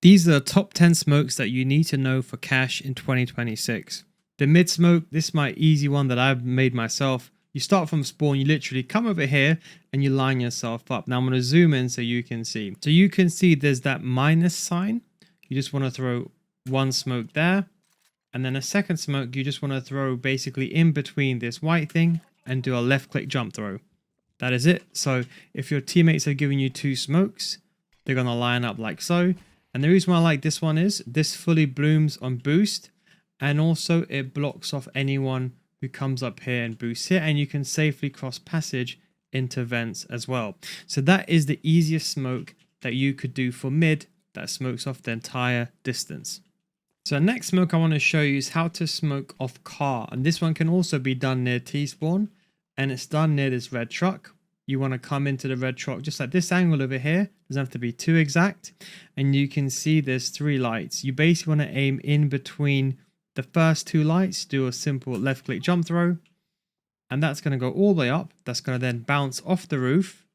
These are the top 10 smokes that you need to know for cash in 2026. The mid smoke, this is my easy one that I've made myself. You start from spawn, you literally come over here and you line yourself up. Now I'm going to zoom in so you can see. So you can see there's that minus sign. You just want to throw one smoke there. And then a second smoke, you just want to throw basically in between this white thing and do a left click jump throw. That is it. So if your teammates are giving you two smokes, they're going to line up like so. And the reason why I like this one is this fully blooms on boost, and also it blocks off anyone who comes up here and boosts here, and you can safely cross passage into vents as well. So that is the easiest smoke that you could do for mid that smokes off the entire distance. So next smoke I want to show you is how to smoke off car, and this one can also be done near T-spawn, and it's done near this red truck. You want to come into the red truck just like this angle over here. Doesn't have to be too exact. And you can see there's three lights. You basically want to aim in between the first two lights, do a simple left click jump throw. And that's going to go all the way up. That's going to then bounce off the roof.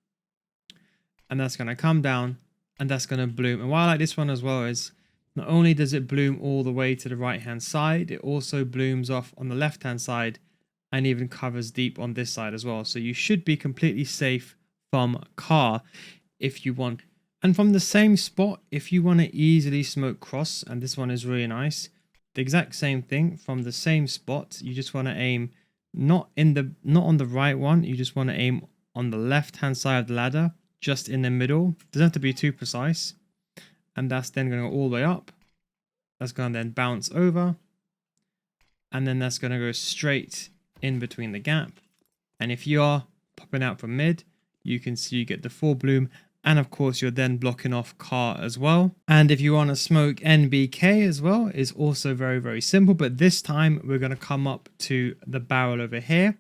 And that's going to come down and that's going to bloom. And why I like this one as well is not only does it bloom all the way to the right hand side, it also blooms off on the left hand side and even covers deep on this side as well. So you should be completely safe from car if you want. And from the same spot, if you want to easily smoke cross, and this one is really nice, the exact same thing from the same spot, you just want to aim not on the right one, you just want to aim on the left hand side of the ladder, just in the middle. Doesn't have to be too precise. And that's then going to go all the way up. That's going to then bounce over. And then that's going to go straight in between the gap. And if you are popping out from mid, you can see you get the full bloom, and of course you're then blocking off car as well. And if you want to smoke NBK as well, is also very simple, but this time we're going to come up to the barrel over here,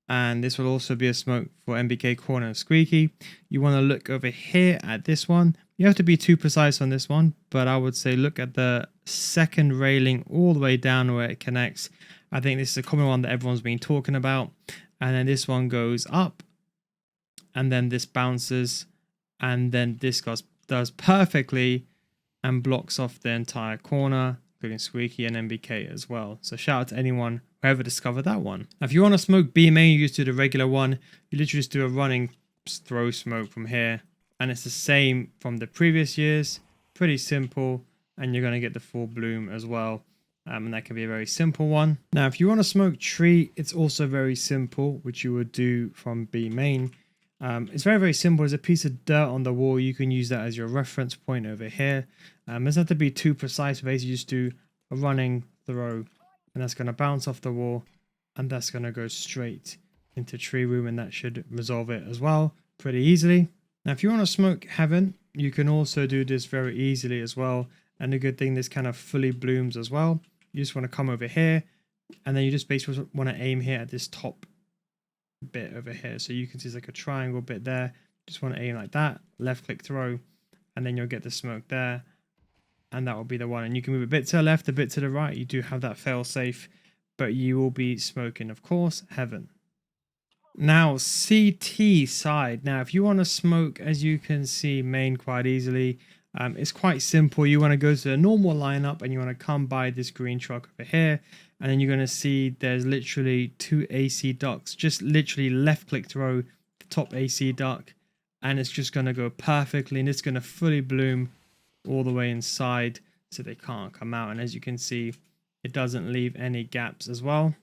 and this will also be a smoke for NBK corner and Squeaky. You want to look over here at this one. You have to be too precise on this one, but I would say look at the second railing all the way down where it connects. I think this is a common one that everyone's been talking about. And then this one goes up, and then this bounces, and then this does perfectly and blocks off the entire corner, including Squeaky and NBK as well. So shout out to anyone who ever discovered that one. Now, if you want to smoke B main, you just do the regular one. You literally just do a running throw smoke from here, and it's the same from the previous years. Pretty simple, and you're going to get the full bloom as well. And that can be a very simple one. Now, if you want to smoke tree, it's also very simple, which you would do from B main. It's very simple. There's a piece of dirt on the wall. You can use that as your reference point over here. It doesn't have to be too precise. Basically, just do a running throw, and that's going to bounce off the wall, and that's going to go straight into tree room, and that should resolve it as well pretty easily. Now, if you want to smoke heaven, you can also do this very easily as well. And the good thing, this kind of fully blooms as well. You just want to come over here, and then you just basically want to aim here at this top bit over here. So you can see it's like a triangle bit there. Just want to aim like that, left click throw, and then you'll get the smoke there. And that will be the one. And you can move a bit to the left, a bit to the right. You do have that fail safe, but you will be smoking, of course, heaven. Now, CT side. Now, if you want to smoke, as you can see, main quite easily, it's quite simple. You want to go to the normal lineup, and you want to come by this green truck over here, and then you're going to see there's literally two AC ducts. Just literally left click throw the top AC duct, and it's just going to go perfectly, and it's going to fully bloom all the way inside so they can't come out. And as you can see, it doesn't leave any gaps as well.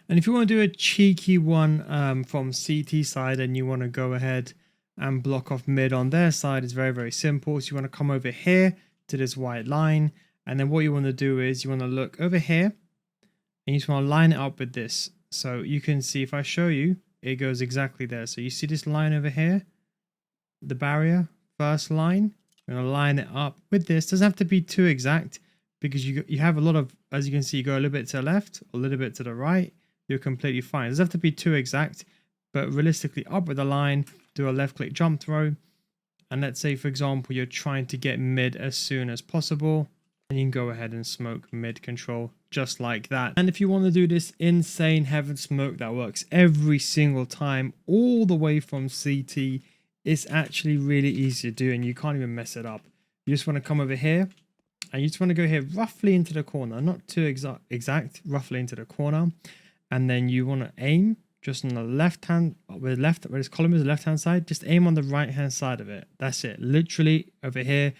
And if you want to do a cheeky one from CT side, and you want to go ahead and block off mid on their side, is very simple. So you want to come over here to this white line, and then what you want to do is you want to look over here, and you just want to line it up with this. So you can see, if I show you, it goes exactly there. So you see this line over here, the barrier, first line. You're going to line it up with this. Doesn't have to be too exact, because you have a lot of, as you can see, you go a little bit to the left, a little bit to the right. You're completely fine. It doesn't have to be too exact, but realistically, up with the line, do a left click jump throw, and let's say, for example, you're trying to get mid as soon as possible, and you can go ahead and smoke mid control just like that. And if you want to do this insane heaven smoke that works every single time all the way from CT, it's actually really easy to do, and you can't even mess it up. You just want to come over here and you just want to go here roughly into the corner, not too exact, roughly into the corner. And then you want to aim just on the left hand, where this column is the left hand side, just aim on the right hand side of it. That's it, literally over here.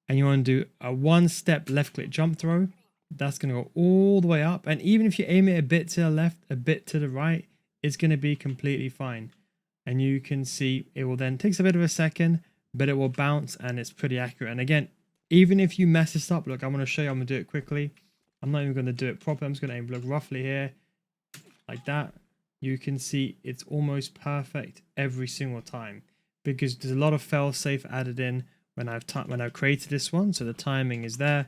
And you want to do a 1-step left click jump throw. That's going to go all the way up. And even if you aim it a bit to the left, a bit to the right, it's going to be completely fine. And you can see it will then takes a bit of a second, but it will bounce and it's pretty accurate. And again, even if you mess this up, look, I'm going to show you, I'm going to do it quickly. I'm not even going to do it properly. I'm just going to aim, look, roughly here, like that. You can see it's almost perfect every single time because there's a lot of fail safe added in when I've created this one. So the timing is there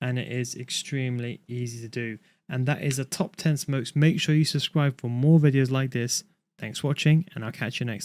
and it is extremely easy to do. And that is a top 10 smokes. Make sure you subscribe for more videos like this. Thanks for watching and I'll catch you next time.